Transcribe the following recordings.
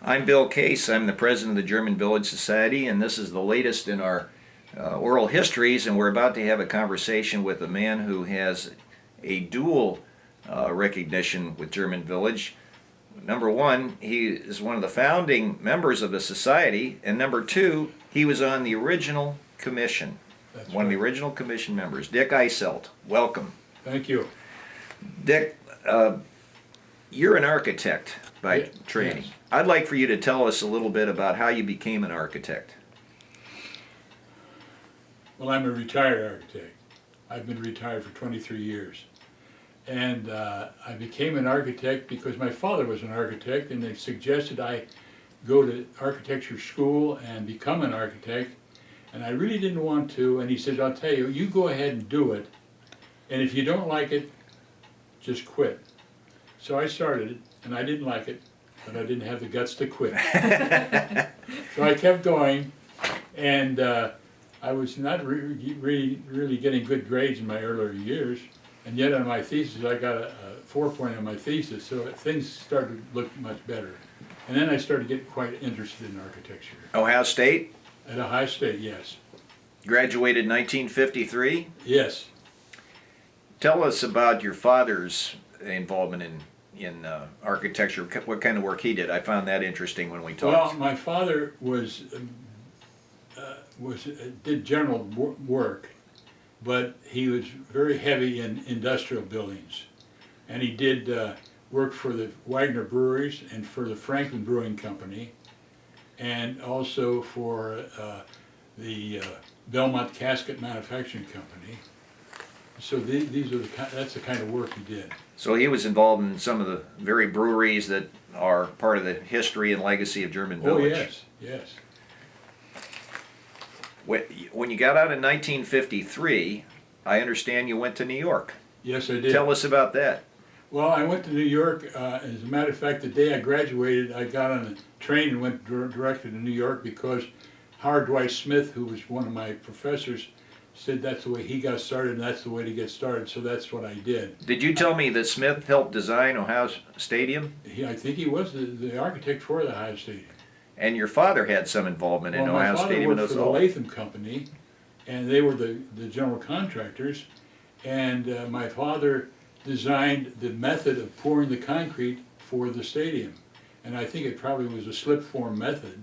I'm Bill Case. I'm the president of the German Village Society, and this is the latest in our oral histories, and we're about to have a conversation with a man who has a dual recognition with German Village. Number one, he is one of the founding members of the society, and number two, he was on the original commission. That's one of the right. original commission members. Dick Eiselt, welcome. Thank you. Dick, you're an architect by training. Yes. I'd like for you to tell us a little bit about how you became an architect. Well, I'm a retired architect. I've been retired for 23 years. And I became an architect because my father was an architect, and they suggested I go to architecture school and become an architect. And I really didn't want to, and he said, I'll tell you, you go ahead and do it, and if you don't like it, just quit. So I started it, and I didn't like it, but I didn't have the guts to quit. So I kept going, and I was not really getting good grades in my earlier years, and yet on my thesis I got a 4 on my thesis, so things started to look much better. And then I started getting quite interested in architecture. Ohio State? At Ohio State, yes. Graduated 1953. Yes. Tell us about your father's involvement in architecture. What kind of work he did? I found that interesting when we Well, talked. my father did general work, but he was very heavy in industrial buildings, and he did work for the Wagner breweries and for the Franklin Brewing Company, and also for the Belmont Casket Manufacturing Company. So these are that's the kind of work he did. So he was involved in some of the very breweries that are part of the history and legacy of German Village. Oh yes, yes. When you got out in 1953, I understand you went to New York. Yes, I did. Tell us about that. Well, I went to New York. As a matter of fact, the day I graduated, I got on a train and went directly to New York because Howard Dwight Smith, who was one of my professors, said that's the way he got started and that's the way to get started, so that's what I did. Did you tell me that Smith helped design Ohio Stadium? I think he was the architect for the Ohio Stadium. And your father had some involvement in Ohio Stadium my as father worked for the well. Latham Company, and they were the general contractors, and my father designed the method of pouring the concrete for the stadium. And I think it probably was a slip form method,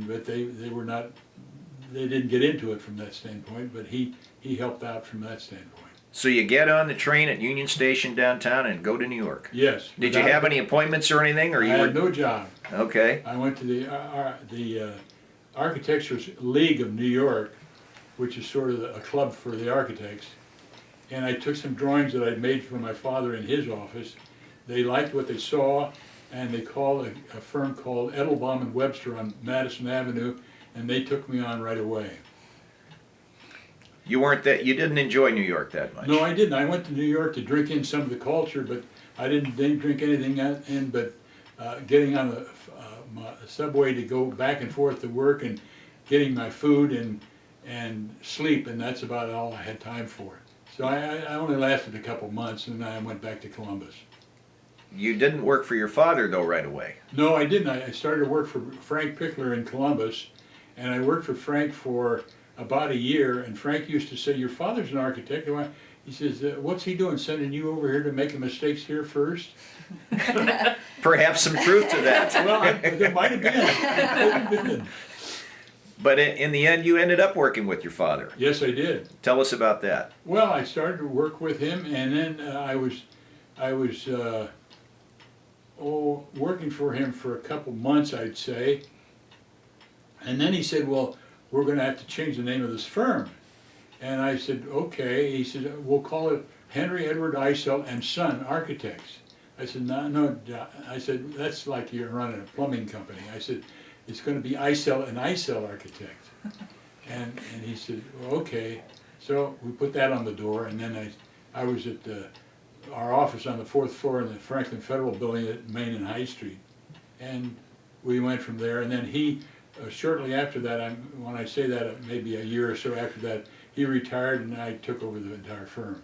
but they didn't get into it from that standpoint, but he helped out from that standpoint. So you get on the train at Union Station downtown and go to New York. Yes. Did you have any appointments or anything, or I you had no job. Okay. I went to the Architectural League of New York, which is sort of a club for the architects, and I took some drawings that I'd made for my father in his office. They liked what they saw, and they called a firm called Edelbaum and Webster on Madison Avenue, and they took me on right away. You didn't enjoy New York that much. No, I didn't. I went to New York to drink in some of the culture, but I didn't drink anything in but getting on the subway to go back and forth to work and getting my food and sleep, and that's about all I had time for. So I only lasted a couple months, and then I went back to Columbus. You didn't work for your father, though, right away. No, I didn't. I started to work for Frank Pickler in Columbus, and I worked for Frank for about a year, and Frank used to say, your father's an architect. He says, what's he doing, sending you over here to make mistakes here first? Perhaps some truth to that. Well, there might have been. It could have been. But in the end, you ended up working with your father. Yes, I did. Tell us about that. Well, I started to work with him, and then I was working for him for a couple months, I'd say. And then he said, well, we're going to have to change the name of this firm. And I said, okay. He said, we'll call it Henry Edward Eiselt and Son Architects. I said, no. I said, that's like you're running a plumbing company. I said, it's going to be Eiselt and Eiselt Architect. And he said, well, okay. So we put that on the door, and then I was at our office on the 4th floor in the Franklin Federal Building at Main and High Street. And we went from there, and then he, shortly after that, when I say that, maybe a year or so after that, he retired and I took over the entire firm.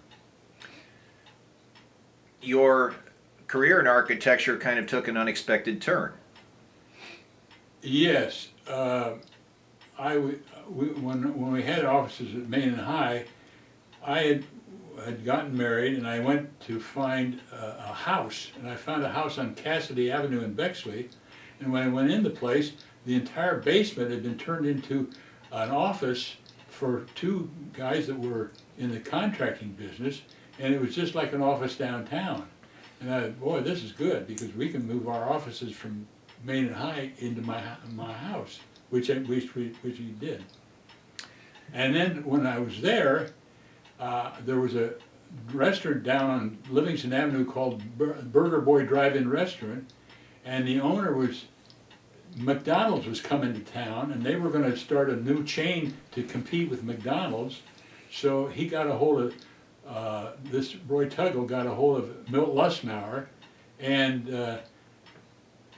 Your career in architecture kind of took an unexpected turn. Yes, when we had offices at Main and High, I had gotten married and I went to find a house, and I found a house on Cassidy Avenue in Bexley. And when I went in the place, the entire basement had been turned into an office for two guys that were in the contracting business, and it was just like an office downtown. And I, boy, this is good, because we can move our offices from Main and High into my house, which we did. And then when I was there was a restaurant down on Livingston Avenue called Burger Boy Drive-In Restaurant, and the owner was, McDonald's was coming to town, and they were going to start a new chain to compete with McDonald's. So he got a hold of, this Roy Tuggle got a hold of Milt Lusmauer, and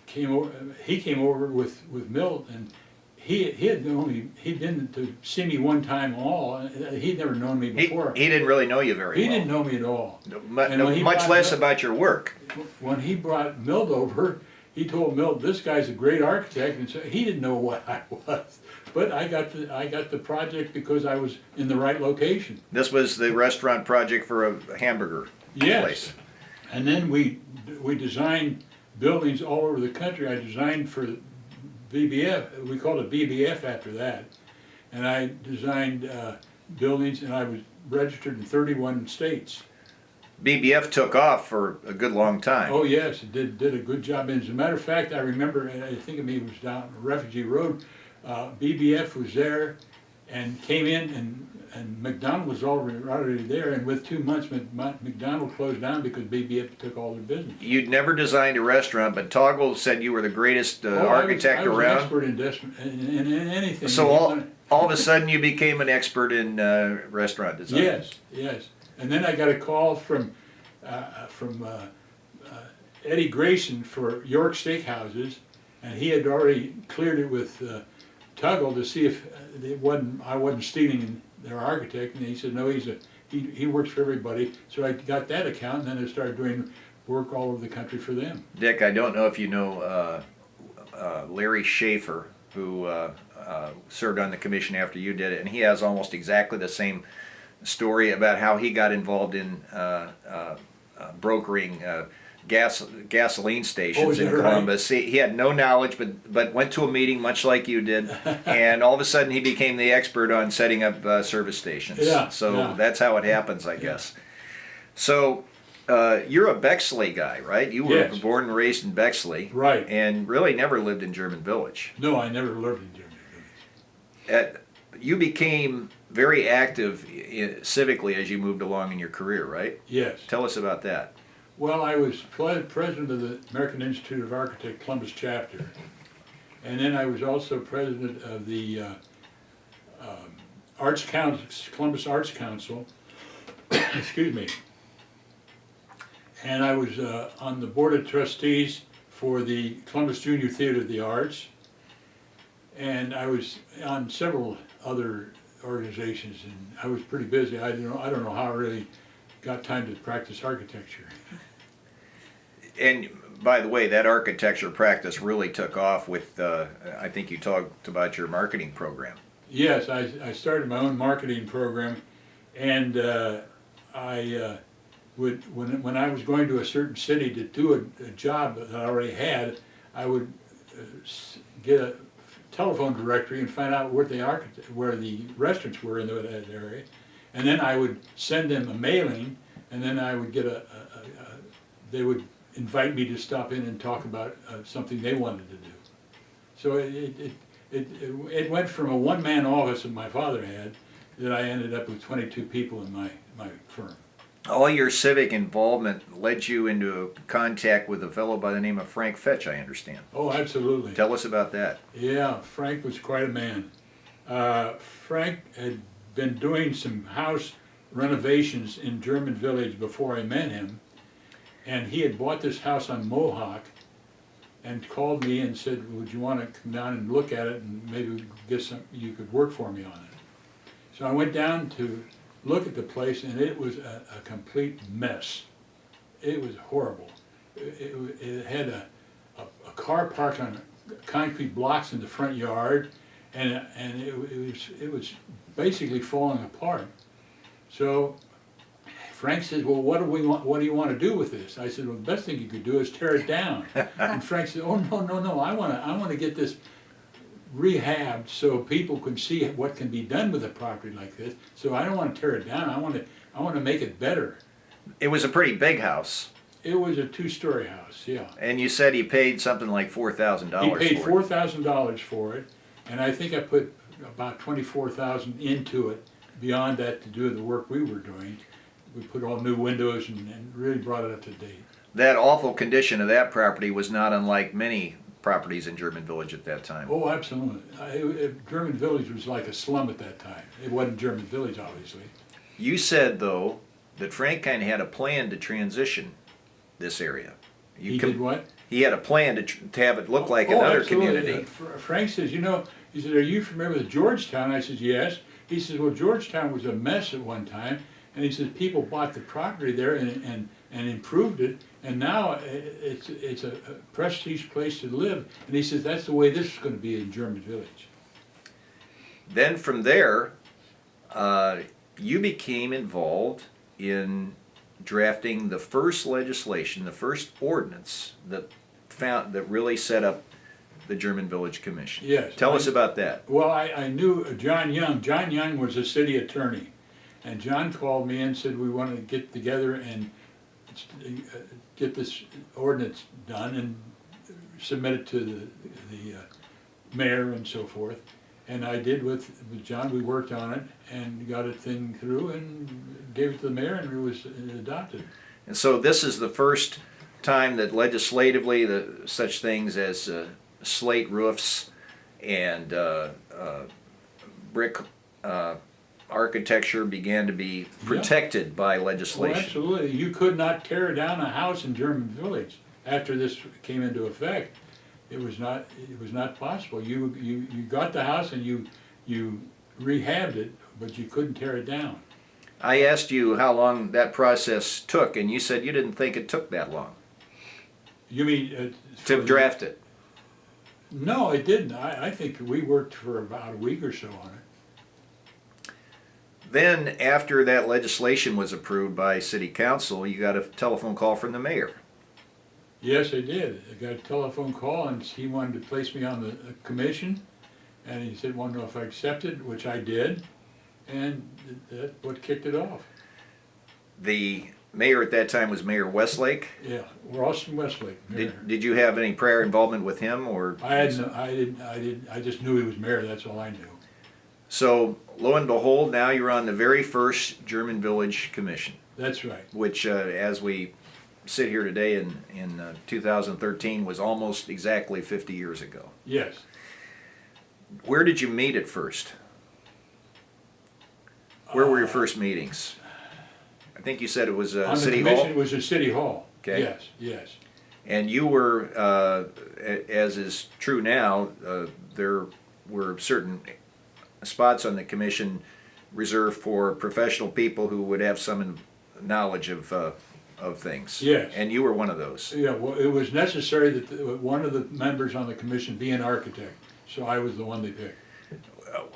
he came over with Milt, and he didn't to see me one time at all. He'd never known me before. He didn't really know you very well. He didn't know me at all. Much less about your work. When he brought Milt over, he told Milt, "This guy's a great architect," and so he didn't know what I was. But I got the project because I was in the right location. This was the restaurant project for a hamburger place. And then we designed buildings all over the country. I designed for BBF. We called it BBF after that. And I designed buildings, and I was registered in 31 states. BBF took off for a good long time. Oh yes, it did a good job. And as a matter of fact, I remember, I think it was down Refugee Road, BBF was there and came in, and McDonald was already there, and with 2 months McDonald closed down because BBF took all their business. You'd never designed a restaurant, but Toggle said you were the greatest architect I was around. an expert in anything. So all of a sudden you became an expert in restaurant design. Yes. And then I got a call from Eddie Grayson for York Steakhouses, and he had already cleared it with Tuggle to see if I wasn't stealing their architect, and he said no, he works for everybody. So I got that account, and then I started doing work all over the country for them. Dick, I don't know if you know Larry Schaefer, who served on the commission after you did it, and he has almost exactly the same story about how he got involved in brokering gasoline stations in Columbus. Right? He had no knowledge, but went to a meeting much like you did, and all of a sudden he became the expert on setting up service stations. That's how it happens, I guess. So you're a Bexley guy, right? You were born and raised in Bexley, right? And really never lived in German Village. No, I never lived in German Village. You became very active civically as you moved along in your career, right? Yes. Tell us about that. Well, I was president of the American Institute of Architects Columbus chapter, and then I was also president of the Columbus Arts Council. Excuse me. And I was on the board of trustees for the Columbus Junior Theater of the Arts, and I was on several other organizations, and I was pretty busy. I don't know how I really got time to practice architecture. And by the way, that architecture practice really took off with, I think you talked about your marketing program. Yes, I started my own marketing program, and I would, when I was going to a certain city to do a job that I already had, I would get a telephone directory and find out where the restaurants were in that area, and then I would send them a mailing, and then I would get they would invite me to stop in and talk about something they wanted to do. So it went from a one-man office that my father had, that I ended up with 22 people in my firm. All your civic involvement led you into contact with a fellow by the name of Frank Fetch, I understand. Oh, absolutely. Tell us about that. Yeah, Frank was quite a man. Frank had been doing some house renovations in German Village before I met him, and he had bought this house on Mohawk and called me and said, would you want to come down and look at it, and maybe you could work for me on it. So I went down to look at the place, and it was a complete mess. It was horrible. It had a car parked on concrete blocks in the front yard, and it was basically falling apart. So Frank says, well, what do you want to do with this? I said, well, the best thing you could do is tear it down. And Frank said, oh, no, I want to get this rehabbed so people can see what can be done with a property like this. So I don't want to tear it down, I want to make it better. It was a pretty big house. It was a 2-story house, yeah. And you said he paid something like $4,000 He paid for it. $4,000 for it, and I think I put about $24,000 into it. Beyond that, to do the work we were doing, we put all new windows and really brought it up to date. That awful condition of that property was not unlike many properties in German Village at that time. Oh, absolutely. German Village was like a slum at that time. It wasn't German Village, obviously. You said, though, that Frank kind of had a plan to transition this area. He did what? He had a plan to have it look like another community. Frank says, he said, are you familiar with Georgetown? I said, yes. He says, well, Georgetown was a mess at one time, and he says people bought the property there and improved it, and now it's a prestige place to live. And he says that's the way this is going to be in German Village. Then from there, you became involved in drafting the first legislation, the first ordinance that really set up the German Village Commission. Yes. Tell us about that. Well, I knew John Young. John Young was a city attorney, and John called me and said we want to get together and get this ordinance done and submit it to the mayor and so forth. And I did with John. We worked on it and got a thing through and gave it to the mayor, and it was adopted. And so this is the first time that legislatively such things as slate roofs and brick architecture began to be protected by legislation. Oh, absolutely. You could not tear down a house in German Village after this came into effect. It was not possible. You got the house and you rehabbed it, but you couldn't tear it down. I asked you how long that process took, and you said you didn't think it took that long. You mean to draft it? No, it didn't. I think we worked for about a week or so on it. Then, after that legislation was approved by City Council, you got a telephone call from the mayor. Yes, I did. I got a telephone call, and he wanted to place me on the commission, and he said, "Want to know if I accepted," which I did, and that's what kicked it off. The mayor at that time was Mayor Westlake. Yeah, Austin Westlake. Did you have any prior involvement with him, or? I didn't. I just knew he was mayor. That's all I knew. So, lo and behold, now you're on the very first German Village Commission. That's right. Which, as we sit here today in 2013, was almost exactly 50 years ago. Yes. Where did you meet at first? Where were your first meetings? I think you said it was City Hall? It was a City Hall. Okay. Yes, yes. And you were, as is true now, there were certain spots on the commission reserved for professional people who would have some knowledge of things. Yes. And you were one of those. Yeah, well, it was necessary that one of the members on the commission be an architect, so I was the one they picked.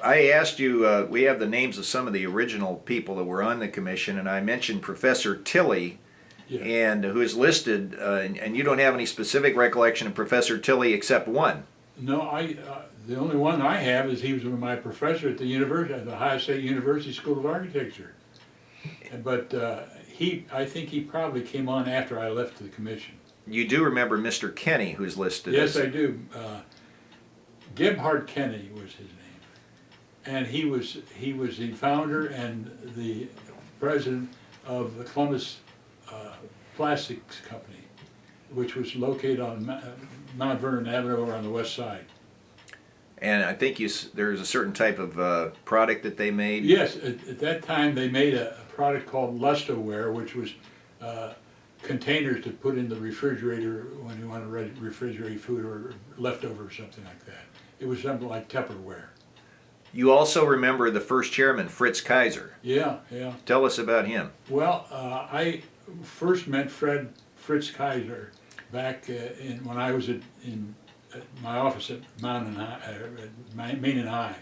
I asked you, we have the names of some of the original people that were on the commission, and I mentioned Professor Tilley, and who is listed, and you don't have any specific recollection of Professor Tilley except one. No, the only one I have is he was my professor at the university, at the Ohio State University School of Architecture. But I think he probably came on after I left the commission. You do remember Mr. Kenny, who's listed? Yes, I do. Gebhard Kenny was his name, and he was the founder and the president of the Columbus Plastics Company, which was located on Mount Vernon Avenue over on the west side. And I think there's a certain type of product that they made? Yes, at that time they made a product called Lustoware, which was containers to put in the refrigerator when you want to refrigerate food or leftover or something like that. It was something like Tupperware. You also remember the first chairman, Fritz Kaiser. Yeah, yeah. Tell us about him. Well, I first met Fritz Kaiser back when I was in my office at Main and High.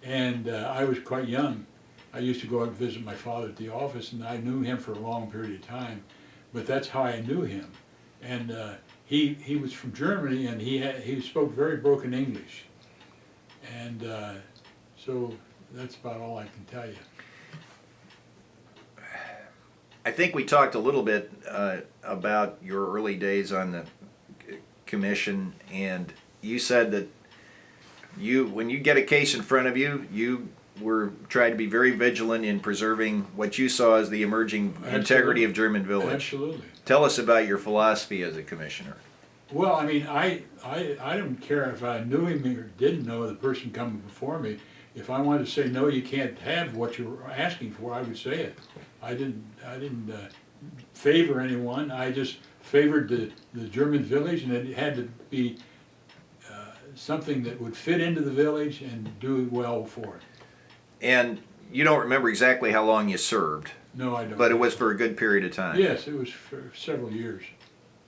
And I was quite young. I used to go out and visit my father at the office, and I knew him for a long period of time. But that's how I knew him. And he was from Germany, and he spoke very broken English. And so that's about all I can tell you. I think we talked a little bit about your early days on the commission, and you said that when you get a case in front of you, you were trying to be very vigilant in preserving what you saw as the emerging integrity of German Village. Absolutely. Tell us about your philosophy as a commissioner. Well, I mean, I don't care if I knew him or didn't know the person coming before me. If I wanted to say, no, you can't have what you're asking for, I would say it. I didn't favor anyone. I just favored the German village, and it had to be something that would fit into the village and do well for it. And you don't remember exactly how long you served. No, I don't. But it was for a good period of time. Yes, it was for several years.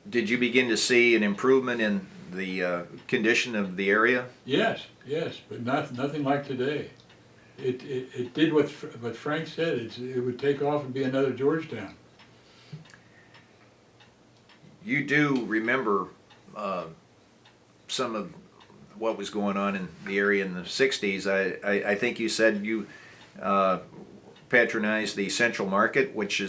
Did you begin to see an improvement in the condition of the area? Yes, but nothing like today. It did what Frank said. It would take off and be another Georgetown. You do remember some of what was going on in the area in the 60s. I think you said you patronized the Central Market, which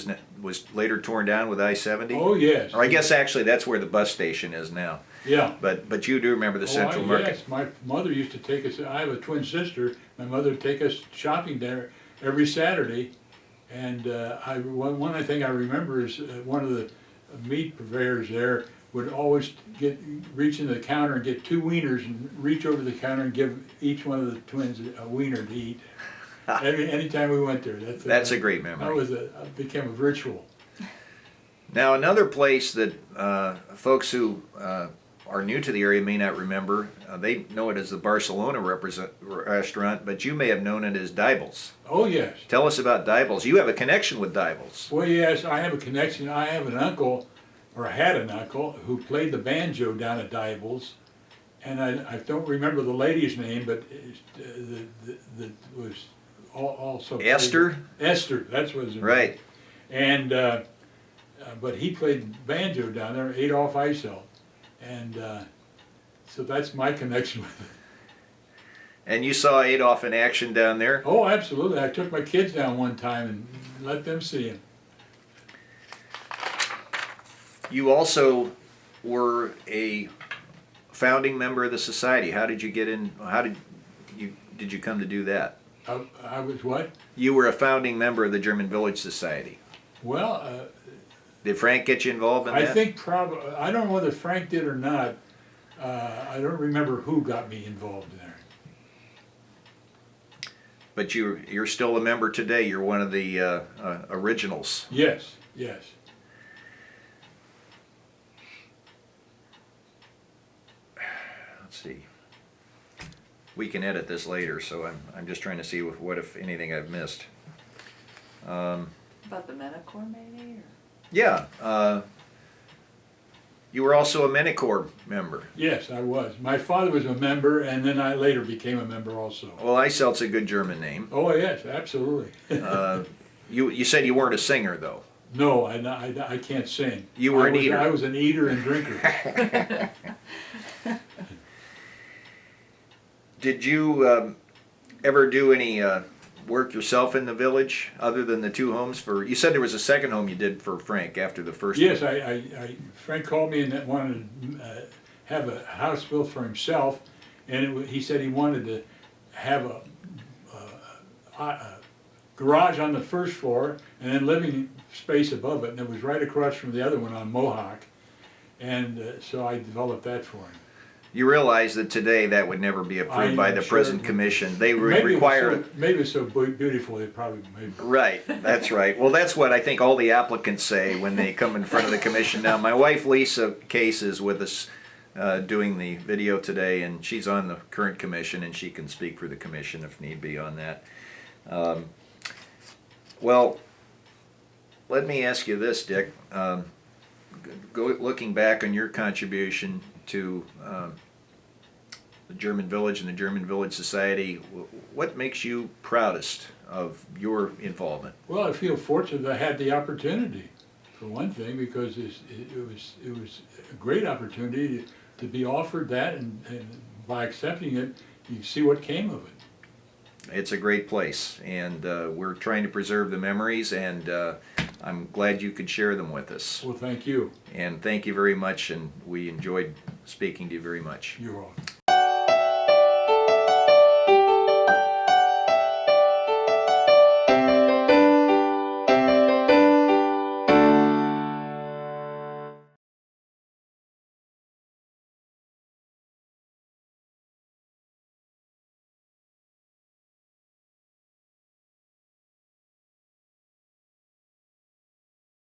was later torn down with I-70. Oh, yes. Or I guess actually that's where the bus station is now. Yeah. But you do remember the Central Market. Yes, my mother used to take us. I have a twin sister. My mother would take us shopping there every Saturday, and one thing I remember is one of the meat purveyors there would always reach into the counter and get 2 wieners and reach over the counter and give each one of the twins a wiener to eat. Anytime we went there. That's a great memory. That became a ritual. Now another place that folks who are new to the area may not remember, they know it as the Barcelona restaurant, but you may have known it as Dipoles. Oh, yes. Tell us about Dipoles. You have a connection with Dipoles. Well, yes, I have a connection. I have an uncle, or had an uncle, who played the banjo down at Dipoles, and I don't remember the lady's name, but that was also Esther? Esther, that's what his name. Right. And but he played banjo down there, Adolf Eiselt, and so that's my connection with it. And you saw Adolf in action down there? Oh, absolutely. I took my kids down one time and let them see him. You also were a founding member of the society. How did you get in? Did you come to do that? I was what? You were a founding member of the German Village Society. Well, did Frank get you involved in that? I think probably. I don't know whether Frank did or not. I don't remember who got me involved in there. But you're still a member today. You're one of the originals. Yes, yes. Let's see. We can edit this later, so I'm just trying to see what if anything I've missed. About the Manticore, maybe? Or? Yeah. You were also a Manticore member. Yes, I was. My father was a member, and then I later became a member also. Well, Eiselt's a good German name. Oh, yes, absolutely. You said you weren't a singer, though. No, I can't sing. You were an eater. I was an eater and drinker. Did you ever do any work yourself in the village, other than the 2 homes for? You said there was a second home you did for Frank after the first. Yes, one. Frank called me and wanted to have a house built for himself, and he said he wanted to have a garage on the first floor and then living space above it, and it was right across from the other one on Mohawk, and so I developed that for him. You realize that today that would never be approved by the present commission. They require. Maybe it's so beautiful, it probably maybe. Right, that's right. Well, that's what I think all the applicants say when they come in front of the commission. Now, my wife Lisa Case is with us doing the video today, and she's on the current commission, and she can speak for the commission if need be on that. Well, let me ask you this, Dick. Looking back on your contribution to German Village and the German Village Society. What makes you proudest of your involvement? Well, I feel fortunate that I had the opportunity, for one thing, because it was a great opportunity to be offered that, and by accepting it, you see what came of it. It's a great place, and we're trying to preserve the memories, and I'm glad you could share them with us. Well, thank you. And thank you very much, and we enjoyed speaking to you very much. You're welcome.